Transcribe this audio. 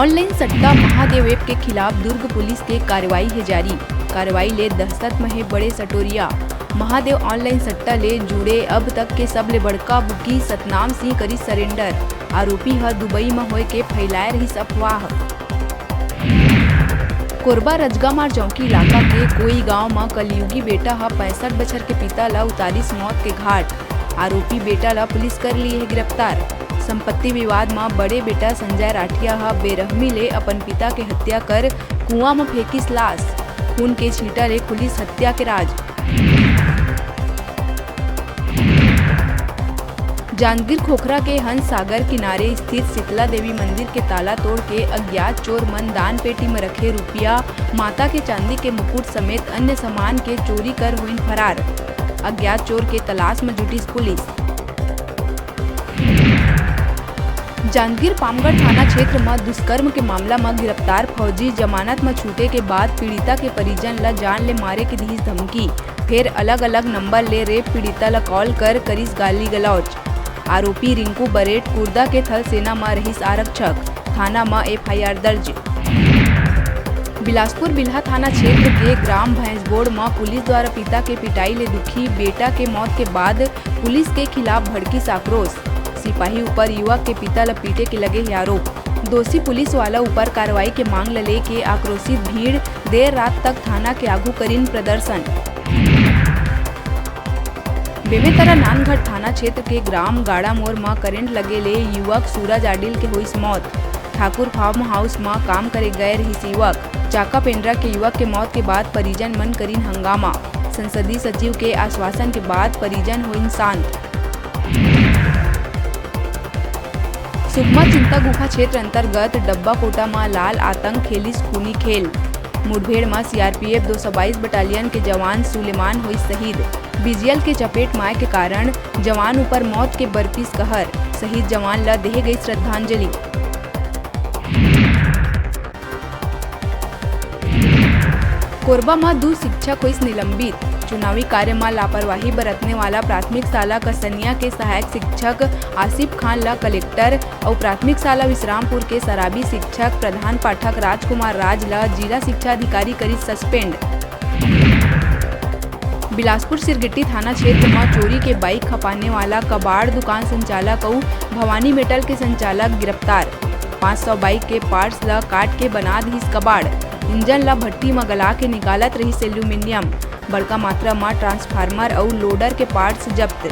Online सट्टा Mahadev app के खिलाफ दुर्ग पुलिस के कार्रवाई है जारी। कार्रवाई ले दहशत में है बड़े सटोरिया। महादेव ऑनलाइन सट्टा ले जुड़े अब तक के सबले बड़का बुकी सतनाम सिंह करी सरेंडर। आरोपी ह दुबई में होए के फैलाए रही अफवाह। कोरबा रजगामार चौकी इलाका के कोई गांव में कलयुगी बेटा ह 65 बछर के पिता ला उतारिस मौत के घाट। आरोपी बेटा ला पुलिस कर ली है गिरफ्तार। संपत्ति विवाद में बड़े बेटा संजय राठिया हा बेरहमी ले अपन पिता के हत्या कर कुआं में फेंकिस लाश। खून के छींटा ले पुलिस हत्या के राज। जांजगीर खोखरा के हंस सागर किनारे स्थित शीतला देवी मंदिर के ताला तोड़ के अज्ञात चोर मन दान पेटी में रखे रुपया, माता के चांदी के मुकुट समेत अन्य सामान के चोरी कर हुई फरार। अज्ञात चोर के तलाश में जुटी पुलिस। जांजगीर पामगढ़ थाना क्षेत्र में दुष्कर्म के मामला में गिरफ्तार फौजी जमानत में छूटे के बाद पीड़िता के परिजन ला जान ले मारे के दी धमकी। फिर अलग अलग नंबर ले रेप पीड़िता ला कॉल कर करीस गाली गलौज। आरोपी रिंकू बरेट कुर्दा के थल सेना में रहीस आरक्षक। थाना में एफआईआर दर्ज। बिलासपुर बिल्हा थाना क्षेत्र के ग्राम भैंसबोड़ में पुलिस द्वारा पिता के पिटाई ले दुखी बेटा के मौत के बाद पुलिस के खिलाफ भड़की आक्रोश। सिपाही ऊपर युवक के पिता ला पीटे के लगे है आरोप। दोषी पुलिस वाला ऊपर कार्रवाई के मांग ले के आक्रोशित भीड़ देर रात तक थाना के आगू करीन प्रदर्शन। बेमेतरा नानगढ़ थाना क्षेत्र के ग्राम गाड़ा मोड़ में करंट लगे ले युवक सूरज आडिल के हुई मौत। ठाकुर फार्म हाउस में काम करे गए रही युवक। चाका पेंड्रा के युवक के मौत के बाद परिजन मन करीन हंगामा। संसदीय सचिव के आश्वासन के बाद परिजन हुई शांत। सुकमा चिंता गुफा क्षेत्र अंतर्गत डब्बा कोटा में लाल आतंक खेलिस खूनी खेल। मुठभेड़ में सीआरपीएफ 222 बटालियन के जवान सुलेमान हुई शहीद। बीजीएल के चपेट माए के कारण जवान ऊपर मौत के बरपिस कहर। शहीद जवान ला देह गई श्रद्धांजलि। कोरबा में 2 शिक्षक हुई निलंबित। चुनावी कार्य में लापरवाही बरतने वाला प्राथमिक शाला कसनिया के सहायक शिक्षक आसिफ खान ला कलेक्टर और प्राथमिक शाला विश्रामपुर के शराबी शिक्षक प्रधान पाठक राजकुमार राज ला जिला शिक्षा अधिकारी करी सस्पेंड। बिलासपुर सिरगिट्टी थाना क्षेत्र में चोरी के बाइक खपाने वाला कबाड़ दुकान संचालक और भवानी मेटल के संचालक गिरफ्तार। 500 बाइक के पार्ट्स ला काट के बना दी कबाड़। इंजन ला भट्टी में गला के निकालत रही एल्यूमिनियम। बड़का मात्रा में ट्रांसफार्मर और लोडर के पार्ट्स जब्त।